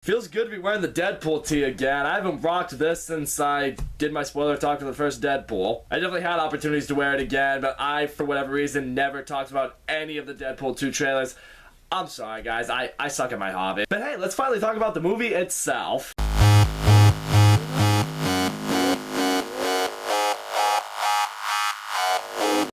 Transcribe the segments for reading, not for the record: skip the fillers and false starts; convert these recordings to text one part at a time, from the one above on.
Feels good to be wearing the Deadpool tee again. I haven't rocked this since I did my spoiler talk for the first Deadpool. I definitely had opportunities to wear it again, but I, for whatever reason, never talked about any of the Deadpool 2 trailers. I'm sorry, guys. I suck at my hobby. But hey, let's finally talk about the movie itself.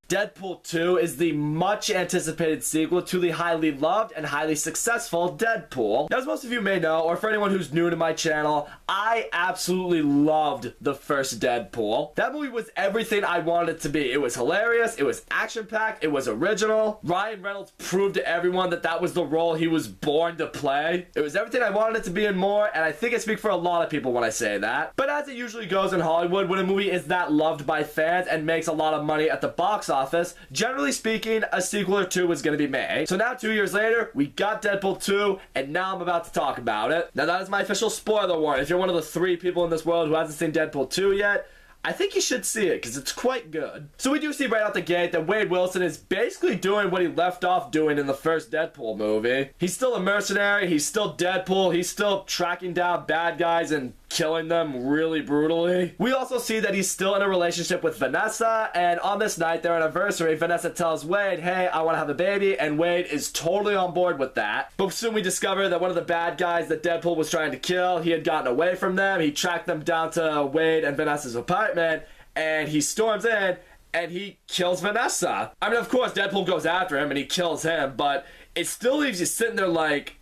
Deadpool 2 is the much anticipated sequel to the highly loved and highly successful Deadpool. Now, as most of you may know, or for anyone who's new to my channel, I absolutely loved the first Deadpool. That movie was everything I wanted it to be. It was hilarious, it was action-packed, it was original. Ryan Reynolds proved to everyone that that was the role he was born to play. It was everything I wanted it to be and more, and I think I speak for a lot of people when I say that. But as it usually goes in Hollywood, when a movie is that loved by fans and makes a lot of money at the box office, generally speaking, a sequel or two is going to be made. So now 2 years later, we got Deadpool 2, and now I'm about to talk about it. Now that is my official spoiler warning. If you're one of the 3 people in this world who hasn't seen Deadpool 2 yet, I think you should see it, because it's quite good. So we do see right out the gate that Wade Wilson is basically doing what he left off doing in the first Deadpool movie. He's still a mercenary, he's still Deadpool, he's still tracking down bad guys and killing them really brutally. We also see that he's still in a relationship with Vanessa, and on this night, their anniversary, Vanessa tells Wade, hey, I want to have a baby, and Wade is totally on board with that. But soon we discover that one of the bad guys that Deadpool was trying to kill, he had gotten away from them, he tracked them down to Wade and Vanessa's apartment, and he storms in, and he kills Vanessa. I mean, of course, Deadpool goes after him, and he kills him, but it still leaves you sitting there like,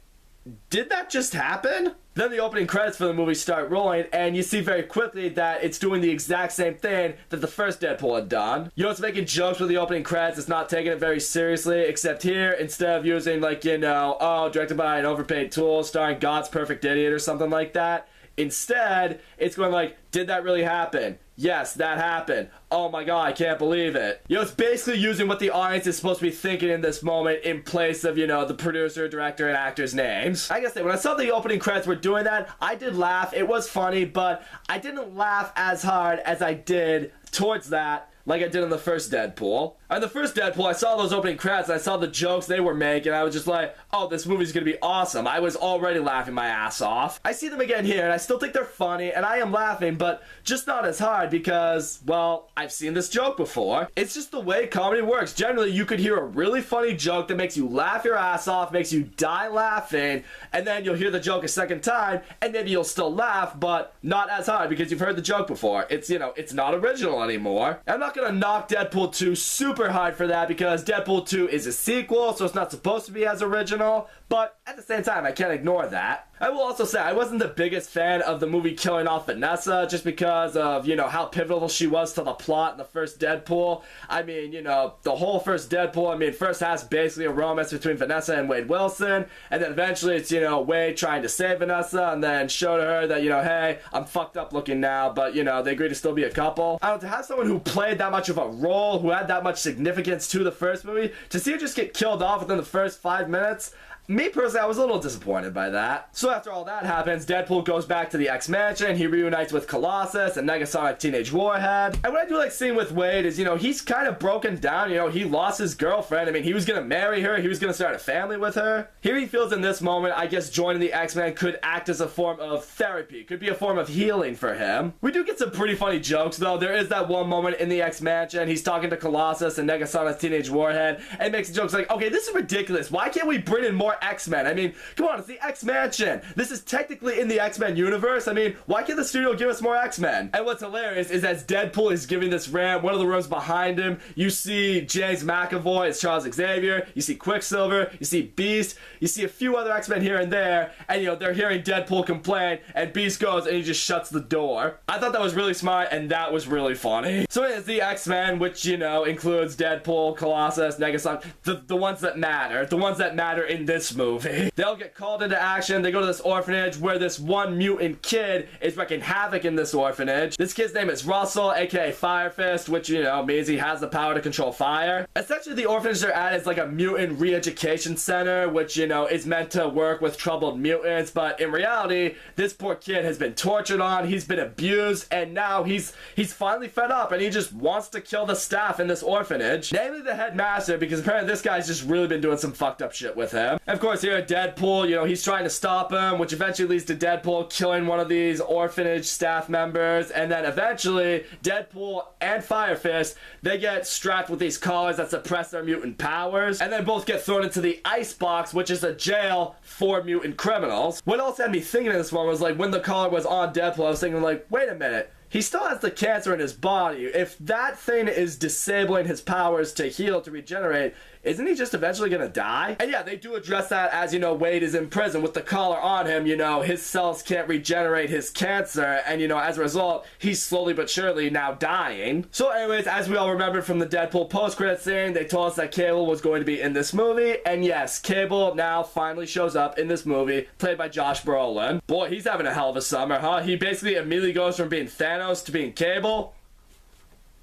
did that just happen? Then the opening credits for the movie start rolling, and you see very quickly that it's doing the exact same thing that the first Deadpool had done. You know, it's making jokes with the opening credits, it's not taking it very seriously, except here, instead of using, like, you know, oh, directed by an overpaid tool, starring God's Perfect Idiot or something like that, instead, it's going like, did that really happen? Yes, that happened. Oh my god, I can't believe it. You know, it's basically using what the audience is supposed to be thinking in this moment in place of, you know, the producer, director, and actor's names. I guess when I saw the opening credits were doing that, I did laugh. It was funny, but I didn't laugh as hard as I did towards that like I did in the first Deadpool. In the first Deadpool, I saw those opening credits, and I saw the jokes they were making, and I was just like, oh, this movie's gonna be awesome. I was already laughing my ass off. I see them again here, and I still think they're funny, and I am laughing, but just not as hard because, well, I've seen this joke before. It's just the way comedy works. Generally, you could hear a really funny joke that makes you laugh your ass off, makes you die laughing, and then you'll hear the joke a second time, and maybe you'll still laugh, but not as hard because you've heard the joke before. It's, you know, it's not original anymore. I'm not gonna knock Deadpool 2 super hard for that because Deadpool 2 is a sequel, so it's not supposed to be as original, but at the same time, I can't ignore that. I will also say, I wasn't the biggest fan of the movie killing off Vanessa just because of, you know, how pivotal she was to the plot in the first Deadpool. I mean, you know, the whole first Deadpool, I mean, first half's basically a romance between Vanessa and Wade Wilson, and then eventually it's, you know, Wade trying to save Vanessa and then show to her that, you know, hey, I'm fucked up looking now, but, you know, they agree to still be a couple. I don't know, to have someone who played that much of a role, who had that much significance to the first movie, to see her just get killed off within the first 5 minutes, me personally, I was a little disappointed by that. So after all that happens, Deadpool goes back to the X-Mansion, he reunites with Colossus and Negasonic Teenage Warhead. And what I do like seeing with Wade is, you know, he's kind of broken down, you know, he lost his girlfriend. I mean, he was gonna marry her, he was gonna start a family with her. Here he feels in this moment, I guess joining the X-Men could act as a form of therapy, could be a form of healing for him. We do get some pretty funny jokes though. There is that one moment in the X-Mansion, he's talking to Colossus and Negasonic Teenage Warhead, and makes jokes like, okay, this is ridiculous, why can't we bring in more X-Men? I mean, come on, it's the X-Mansion. This is technically in the X-Men universe. I mean, why can't the studio give us more X-Men? And what's hilarious is as Deadpool is giving this rant, one of the rooms behind him, you see James McAvoy as Charles Xavier, you see Quicksilver, you see Beast, you see a few other X-Men here and there, and you know, they're hearing Deadpool complain, and Beast goes and he just shuts the door. I thought that was really smart, and that was really funny. So it's the X-Men, which, you know, includes Deadpool, Colossus, Negasonic, the ones that matter in this movie. They'll get called into action, they go to this orphanage where this one mutant kid is wreaking havoc in this orphanage. This kid's name is Russell, aka Fire Fist, which, you know, means he has the power to control fire. Essentially, the orphanage they're at is like a mutant re-education center, which, you know, is meant to work with troubled mutants, but in reality, this poor kid has been tortured on, he's been abused, and now he's finally fed up, and he just wants to kill the staff in this orphanage, namely the headmaster, because apparently this guy's just really been doing some fucked up shit with him. And Of course, here at Deadpool, you know, he's trying to stop him, which eventually leads to Deadpool killing one of these orphanage staff members, and then eventually Deadpool and Fire Fist, they get strapped with these collars that suppress their mutant powers, and then both get thrown into the ice box, which is a jail for mutant criminals. What else had me thinking of this one was, like, when the collar was on Deadpool, I was thinking, like, wait a minute. He still has the cancer in his body. If that thing is disabling his powers to heal, to regenerate, isn't he just eventually gonna die? And yeah, they do address that as, you know, Wade is in prison with the collar on him, you know, his cells can't regenerate his cancer, and, you know, as a result, he's slowly but surely now dying. So anyways, as we all remember from the Deadpool post-credit scene, they told us that Cable was going to be in this movie, and yes, Cable now finally shows up in this movie, played by Josh Brolin. Boy, he's having a hell of a summer, huh? He basically immediately goes from being Thanos to being Cable.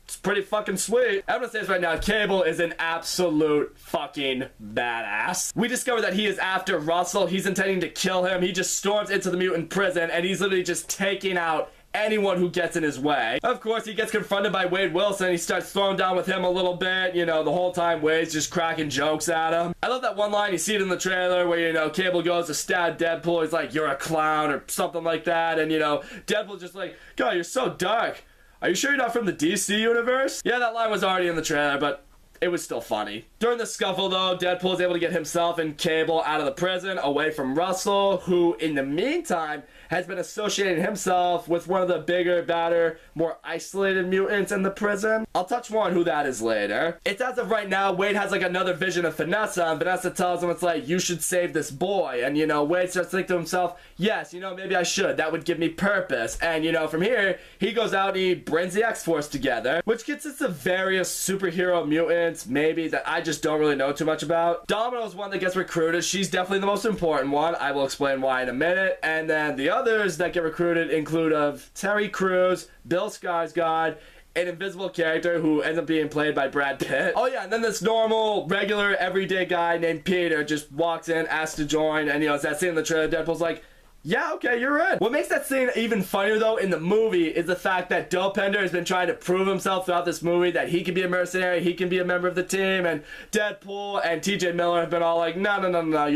It's pretty fucking sweet. I'm gonna say this right now, Cable is an absolute fucking badass. We discover that he is after Russell. He's intending to kill him. He just storms into the mutant prison, and he's literally just taking out anyone who gets in his way. Of course, he gets confronted by Wade Wilson. He starts throwing down with him a little bit. You know, the whole time Wade's just cracking jokes at him. I love that one line, you see it in the trailer, where, you know, Cable goes to stab Deadpool. He's like, "You're a clown," or something like that. And, you know, Deadpool's just like, "God, you're so dark. Are you sure you're not from the DC universe?" Yeah, that line was already in the trailer, but it was still funny. During the scuffle, though, Deadpool is able to get himself and Cable out of the prison, away from Russell, who, in the meantime, has been associating himself with one of the bigger, badder, more isolated mutants in the prison. I'll touch more on who that is later. It's as of right now, Wade has, like, another vision of Vanessa, and Vanessa tells him, it's like, "You should save this boy." And, you know, Wade starts to think to himself, yes, you know, maybe I should. That would give me purpose. And, you know, from here, he goes out and he brings the X-Force together, which consists of various superhero mutants, maybe, that I just don't really know too much about. Domino's one that gets recruited. She's definitely the most important one. I will explain why in a minute. And then the others that get recruited include of Terry Crews, Bill Skarsgård, an invisible character who ends up being played by Brad Pitt. Oh yeah, and then this normal, regular, everyday guy named Peter just walks in, asks to join, and, you know, it's that scene in the trailer, Deadpool's like, "Yeah, okay, you're in." What makes that scene even funnier, though, in the movie is the fact that Dopender has been trying to prove himself throughout this movie, that he can be a mercenary, he can be a member of the team, and Deadpool and TJ Miller have been all like, no,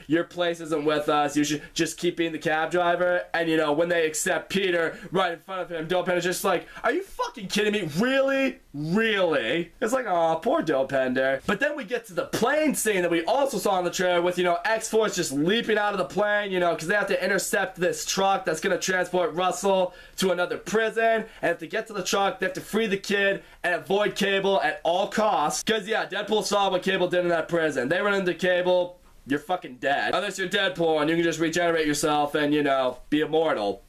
your place isn't with us, you should just keep being the cab driver. And, you know, when they accept Peter right in front of him, Dopender's just like, "Are you fucking kidding me? Really? Really?" It's like, aw, poor Dopender. But then we get to the plane scene that we also saw in the trailer with, you know, X-Force just leaping out of the plane, you know, because they have to intercept this truck that's going to transport Russell to another prison, and if they get to the truck, they have to free the kid and avoid Cable at all costs, because, yeah, Deadpool saw what Cable did in that prison. They run into Cable, you're fucking dead. Unless you're Deadpool and you can just regenerate yourself and, you know, be immortal.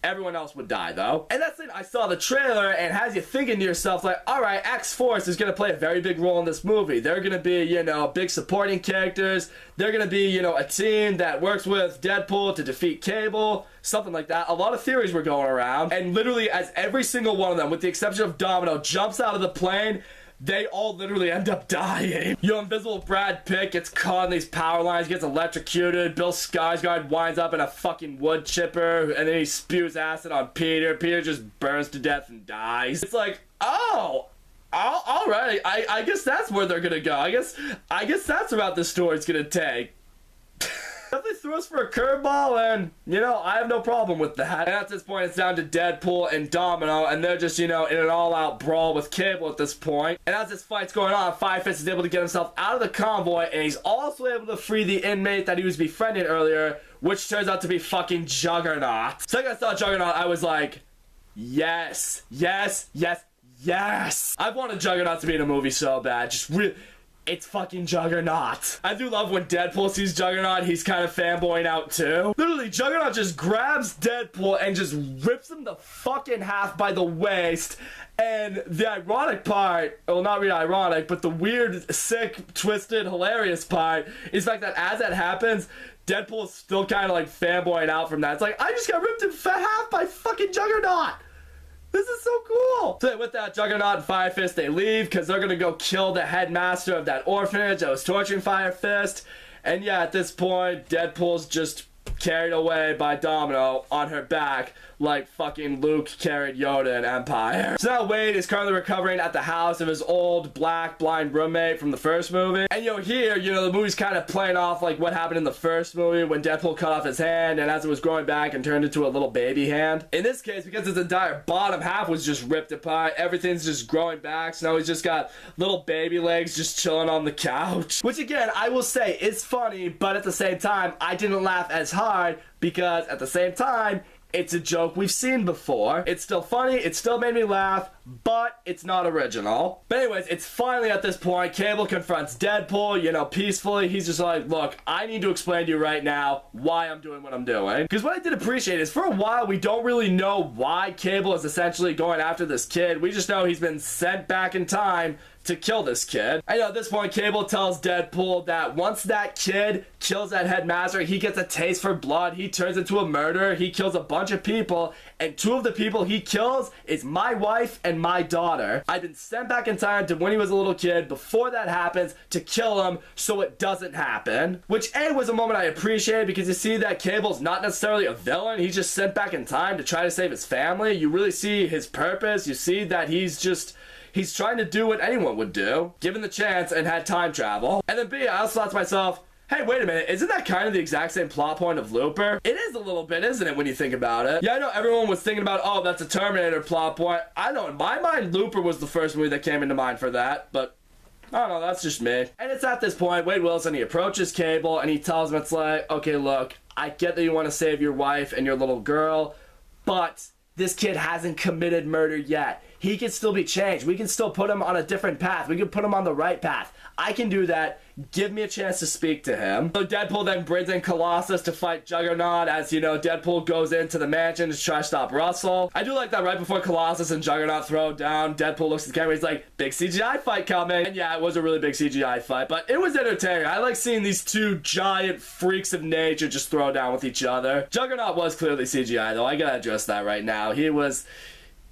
Everyone else would die, though. And that's it. I saw the trailer, and has you thinking to yourself, like, alright, X-Force is going to play a very big role in this movie. They're going to be, you know, big supporting characters. They're going to be, you know, a team that works with Deadpool to defeat Cable. Something like that. A lot of theories were going around. And literally, as every single one of them, with the exception of Domino, jumps out of the plane, they all literally end up dying. Your invisible Brad Pitt gets caught in these power lines, gets electrocuted. Bill Skarsgård winds up in a fucking wood chipper, and then he spews acid on Peter. Peter just burns to death and dies. It's like, oh, alright, I guess that's where they're gonna go. I guess that's the route this story's gonna take. Definitely threw us for a curveball, and, you know, I have no problem with that. And at this point, it's down to Deadpool and Domino, and they're just, you know, in an all-out brawl with Cable at this point. And as this fight's going on, Fire Fist is able to get himself out of the convoy, and he's also able to free the inmate that he was befriending earlier, which turns out to be fucking Juggernaut. Second I saw Juggernaut, I was like, yes, yes, yes, yes. I've wanted Juggernaut to be in a movie so bad. Just really... It's fucking Juggernaut. I do love when Deadpool sees Juggernaut, he's kind of fanboying out too. Literally, Juggernaut just grabs Deadpool and just rips him the fuck in half by the waist. And the ironic part, well, not really ironic, but the weird, sick, twisted, hilarious part is the fact that as that happens, Deadpool is still kind of like fanboying out from that. It's like, I just got ripped in half by fucking Juggernaut. This is so cool! So with that, Juggernaut and Fire Fist, they leave because they're gonna go kill the headmaster of that orphanage that was torturing Fire Fist. And yeah, at this point, Deadpool's just carried away by Domino on her back like fucking Luke carried Yoda in Empire. So now Wade is currently recovering at the house of his old black blind roommate from the first movie. And here, the movie's kind of playing off like what happened in the first movie when Deadpool cut off his hand and as it was growing back and turned into a little baby hand. In this case, because his entire bottom half was just ripped apart, everything's just growing back, so now he's just got little baby legs just chilling on the couch. Which again, I will say is funny, but at the same time, I didn't laugh as hard because at the same time, it's a joke we've seen before. It's still funny, it still made me laugh, but it's not original. But anyways, it's finally at this point, Cable confronts Deadpool, peacefully. He's just like, look, I need to explain to you right now why I'm doing what I'm doing. Because what I did appreciate is for a while, we don't really know why Cable is essentially going after this kid. We just know he's been sent back in time to kill this kid. And at this point, Cable tells Deadpool that once that kid kills that headmaster, he gets a taste for blood, he turns into a murderer, he kills a bunch of people, and 2 of the people he kills is my wife and my daughter. I've been sent back in time to when he was a little kid, before that happens, to kill him so it doesn't happen. Which A, was a moment I appreciated because you see that Cable's not necessarily a villain, he's just sent back in time to try to save his family. You really see his purpose, you see that he's trying to do what anyone would do, given the chance and had time travel. And then B, I also thought to myself, hey, wait a minute, isn't that kind of the exact same plot point of Looper? It is a little bit, isn't it, when you think about it? Yeah, I know everyone was thinking about, oh, that's a Terminator plot point. I know, in my mind, Looper was the first movie that came into mind for that, but I don't know, that's just me. And it's at this point, Wade Wilson, he approaches Cable, and he tells him, it's like, okay, look, I get that you want to save your wife and your little girl, but this kid hasn't committed murder yet. He can still be changed. We can still put him on a different path. We can put him on the right path. I can do that. Give me a chance to speak to him. So Deadpool then brings in Colossus to fight Juggernaut as, Deadpool goes into the mansion to try to stop Russell. I do like that right before Colossus and Juggernaut throw down, Deadpool looks at the camera, he's like, big CGI fight coming. And yeah, it was a really big CGI fight, but it was entertaining. I like seeing these 2 giant freaks of nature just throw down with each other. Juggernaut was clearly CGI though, I gotta address that right now.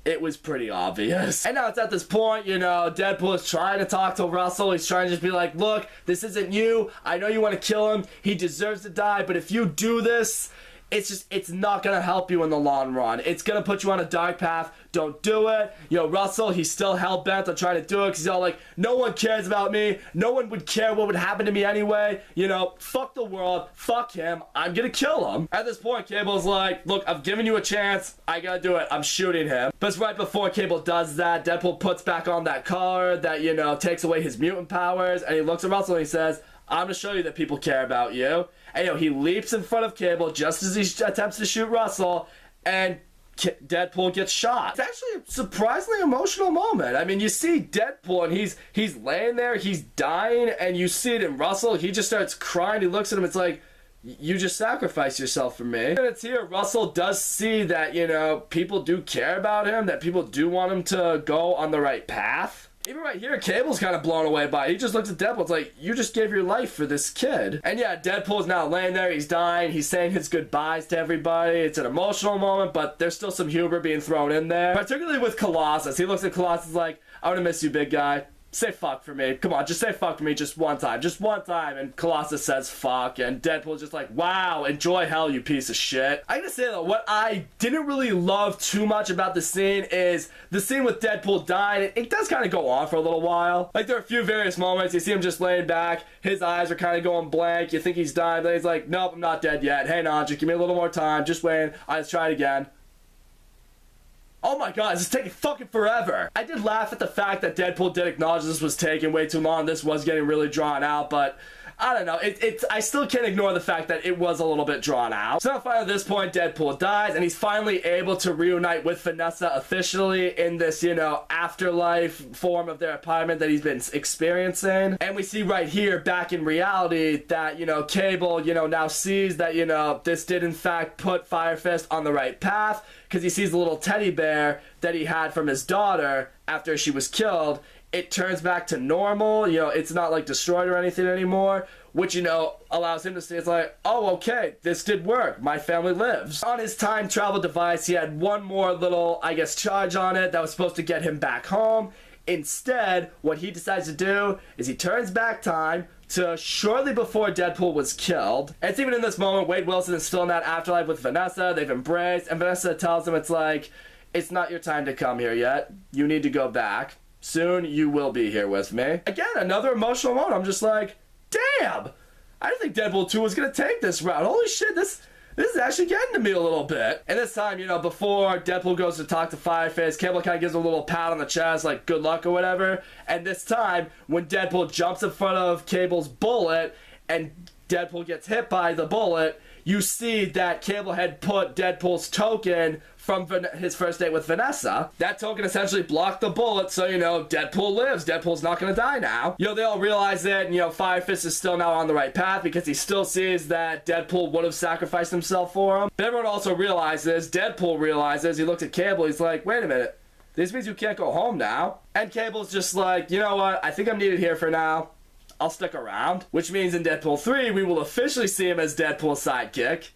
It was pretty obvious. And now it's at this point, Deadpool is trying to talk to Russell. He's trying to just be like, look, this isn't you. I know you want to kill him. He deserves to die, but if you do this, it's not gonna help you in the long run. It's gonna put you on a dark path. Don't do it. Russell, he's still hell-bent on trying to do it because he's all like, no one cares about me. No one would care what would happen to me anyway. Fuck the world. Fuck him. I'm gonna kill him. At this point, Cable's like, look, I've given you a chance. I gotta do it. I'm shooting him. But it's right before Cable does that, Deadpool puts back on that collar that, takes away his mutant powers, and he looks at Russell and he says, I'm gonna show you that people care about you. And he leaps in front of Cable just as he attempts to shoot Russell, and Deadpool gets shot. It's actually a surprisingly emotional moment. I mean, you see Deadpool and he's laying there, he's dying, and you see it in Russell. He just starts crying. He looks at him. It's like, you just sacrificed yourself for me. And it's here. Russell does see that, people do care about him, that people do want him to go on the right path. Even right here, Cable's kind of blown away by it. He just looks at Deadpool. It's like, you just gave your life for this kid. And yeah, Deadpool's now laying there. He's dying. He's saying his goodbyes to everybody. It's an emotional moment, but there's still some humor being thrown in there. Particularly with Colossus. He looks at Colossus like, I'm gonna miss you, big guy. Say fuck for me. Come on, just say fuck for me just one time. Just one time. And Colossus says fuck. And Deadpool's just like, wow, enjoy hell, you piece of shit. I gotta say though, what I didn't really love too much about the scene is the scene with Deadpool dying. It does kind of go on for a little while. Like, there are a few various moments. You see him just laying back. His eyes are kind of going blank. You think he's dying. But he's like, nope, I'm not dead yet. Hang on, just give me a little more time. Just wait. Let's try it again. Oh my god, this is taking fucking forever. I did laugh at the fact that Deadpool did acknowledge this was taking way too long. This was getting really drawn out, but I don't know. I still can't ignore the fact that it was a little bit drawn out. So finally at this point, Deadpool dies, and he's finally able to reunite with Vanessa officially in this, afterlife form of their apartment that he's been experiencing. And we see right here, back in reality, that, Cable, now sees that, this did in fact put Fire Fist on the right path, because he sees the little teddy bear that he had from his daughter after she was killed. It turns back to normal, it's not like destroyed or anything anymore, which, allows him to say, it's like, oh, okay, this did work, my family lives. On his time travel device, he had one more little, charge on it that was supposed to get him back home. Instead, what he decides to do is he turns back time to shortly before Deadpool was killed. And it's even in this moment, Wade Wilson is still in that afterlife with Vanessa. They've embraced, and Vanessa tells him it's like, it's not your time to come here yet. You need to go back. Soon you will be here with me. Again, another emotional moment. I'm just like, damn! I didn't think Deadpool 2 was gonna take this route. Holy shit, this is actually getting to me a little bit. And this time, you know, before Deadpool goes to talk to Fireface, Cable kind of gives him a little pat on the chest, like, good luck or whatever. And this time, when Deadpool jumps in front of Cable's bullet, and Deadpool gets hit by the bullet, you see that Cable had put Deadpool's token from his first date with Vanessa. That token essentially blocked the bullet, so, you know, Deadpool lives. Deadpool's not gonna die now. You know, they all realize it, and, you know, Firefist is still now on the right path because he still sees that Deadpool would have sacrificed himself for him. But everyone also realizes, Deadpool realizes, he looks at Cable, he's like, wait a minute, this means you can't go home now. And Cable's just like, you know what, I think I'm needed here for now. I'll stick around. Which means in Deadpool 3, we will officially see him as Deadpool's sidekick.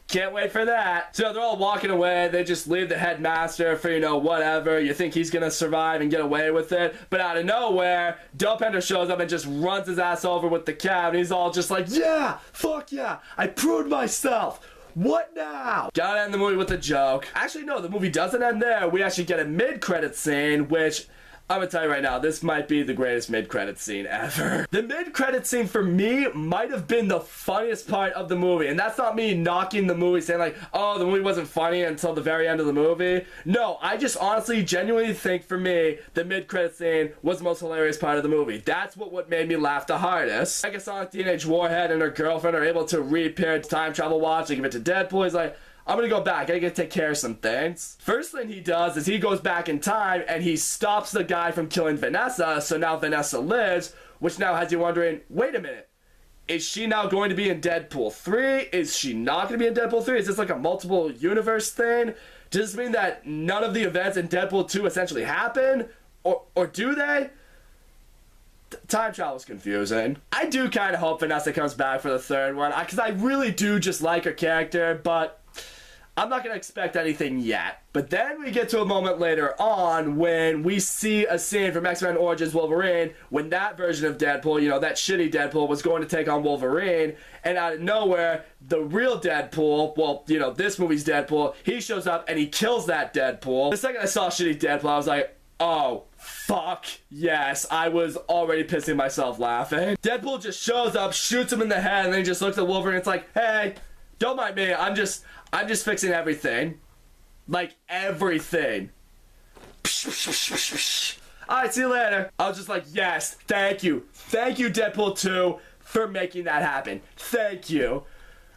Can't wait for that. So they're all walking away. They just leave the headmaster for, you know, whatever. You think he's gonna survive and get away with it. But out of nowhere, Dopender shows up and just runs his ass over with the cab. And he's all just like, yeah, fuck yeah, I proved myself. What now? Gotta end the movie with a joke. Actually, no, the movie doesn't end there. We actually get a mid-credit scene, which I'm gonna tell you right now, this might be the greatest mid-credit scene ever. The mid-credit scene for me might have been the funniest part of the movie. And that's not me knocking the movie, saying like, oh, the movie wasn't funny until the very end of the movie. No, I just honestly, genuinely think for me, the mid-credit scene was the most hilarious part of the movie. That's what made me laugh the hardest. Like a Sonic Teenage Warhead and her girlfriend are able to repair time travel watch. They give it to Deadpool. He's like, I'm gonna go back, I gotta take care of some things. First thing he does is he goes back in time and he stops the guy from killing Vanessa, so now Vanessa lives, which now has you wondering, wait a minute, is she now going to be in Deadpool 3? Is she not gonna be in Deadpool 3? Is this like a multiple universe thing? Does this mean that none of the events in Deadpool 2 essentially happen? Or do they? Time travel is confusing. I do kind of hope Vanessa comes back for the third one, because I really do just like her character, but I'm not going to expect anything yet. But then we get to a moment later on when we see a scene from X-Men Origins Wolverine when that version of Deadpool, you know, that shitty Deadpool, was going to take on Wolverine. And out of nowhere, the real Deadpool, well, you know, this movie's Deadpool, he shows up and he kills that Deadpool. The second I saw shitty Deadpool, I was like, oh, fuck yes. I was already pissing myself laughing. Deadpool just shows up, shoots him in the head, and then he just looks at Wolverine and it's like, hey, don't mind me, I'm just fixing everything. Like, everything. Alright, see you later. I was just like, yes, thank you. Thank you, Deadpool 2, for making that happen. Thank you.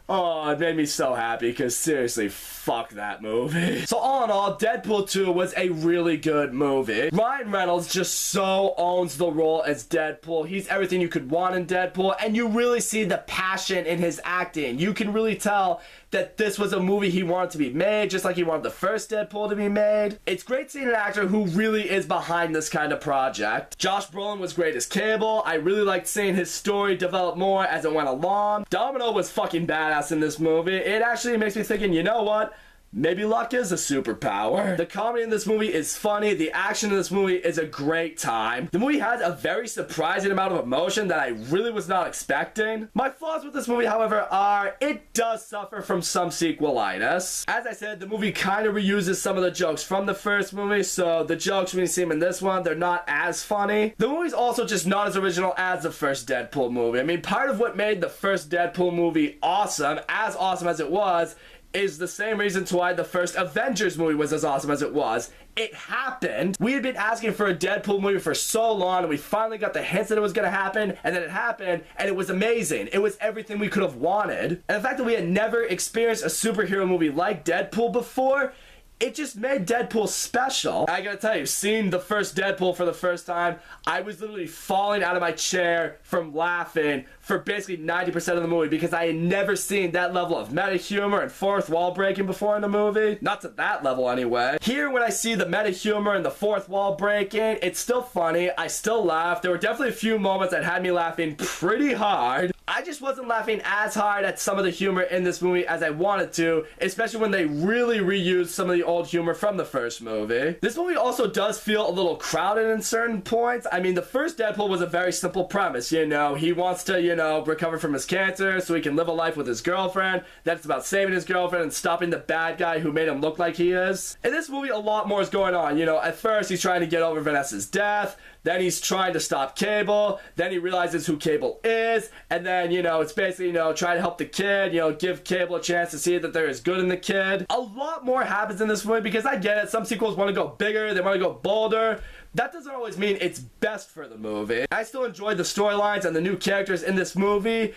Oh, it made me so happy, because seriously, fuck that movie. So all in all, Deadpool 2 was a really good movie. Ryan Reynolds just so owns the role as Deadpool. He's everything you could want in Deadpool, and you really see the passion in his acting. You can really tell that this was a movie he wanted to be made, just like he wanted the first Deadpool to be made. It's great seeing an actor who really is behind this kind of project. Josh Brolin was great as Cable. I really liked seeing his story develop more as it went along. Domino was fucking badass in this movie. It actually makes me thinking, you know what? Maybe luck is a superpower. The comedy in this movie is funny. The action in this movie is a great time. The movie has a very surprising amount of emotion that I really was not expecting. My flaws with this movie, however, are it does suffer from some sequelitis. As I said, the movie kind of reuses some of the jokes from the first movie, so the jokes we see in this one, they're not as funny. The movie's also just not as original as the first Deadpool movie. I mean, part of what made the first Deadpool movie awesome as it was, is the same reason to why the first Avengers movie was as awesome as it was. It happened. We had been asking for a Deadpool movie for so long, and we finally got the hints that it was going to happen, and then it happened, and it was amazing. It was everything we could have wanted. And the fact that we had never experienced a superhero movie like Deadpool before, it just made Deadpool special. I gotta tell you, seeing the first Deadpool for the first time, I was literally falling out of my chair from laughing for basically 90% of the movie because I had never seen that level of meta humor and fourth wall breaking before in the movie. Not to that level anyway. Here, when I see the meta humor and the fourth wall breaking, it's still funny. I still laugh. There were definitely a few moments that had me laughing pretty hard. I just wasn't laughing as hard at some of the humor in this movie as I wanted to, especially when they really reused some of the old humor from the first movie. This movie also does feel a little crowded in certain points. I mean, the first Deadpool was a very simple premise, you know. He wants to, you know, recover from his cancer so he can live a life with his girlfriend. That's about saving his girlfriend and stopping the bad guy who made him look like he is. In this movie, a lot more is going on. You know, at first, he's trying to get over Vanessa's death. Then he's trying to stop Cable. Then he realizes who Cable is. And then, you know, it's basically, you know, trying to help the kid, you know, give Cable a chance to see that there is good in the kid. A lot more happens in this movie because I get it. Some sequels want to go bigger. They want to go bolder. That doesn't always mean it's best for the movie. I still enjoyed the storylines and the new characters in this movie.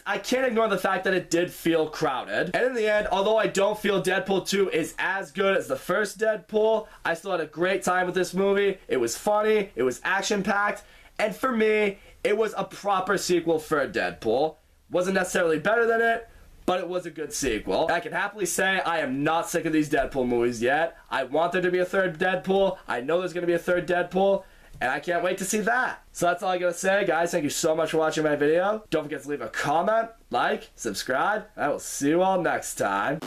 I can't ignore the fact that it did feel crowded. And in the end, although I don't feel Deadpool 2 is as good as the first Deadpool, I still had a great time with this movie. It was funny, it was action-packed, and for me, it was a proper sequel for Deadpool. Wasn't necessarily better than it, but it was a good sequel. I can happily say I am not sick of these Deadpool movies yet. I want there to be a third Deadpool. I know there's going to be a third Deadpool. And I can't wait to see that. So that's all I gotta say, guys. Thank you so much for watching my video. Don't forget to leave a comment, like, subscribe. I will see you all next time.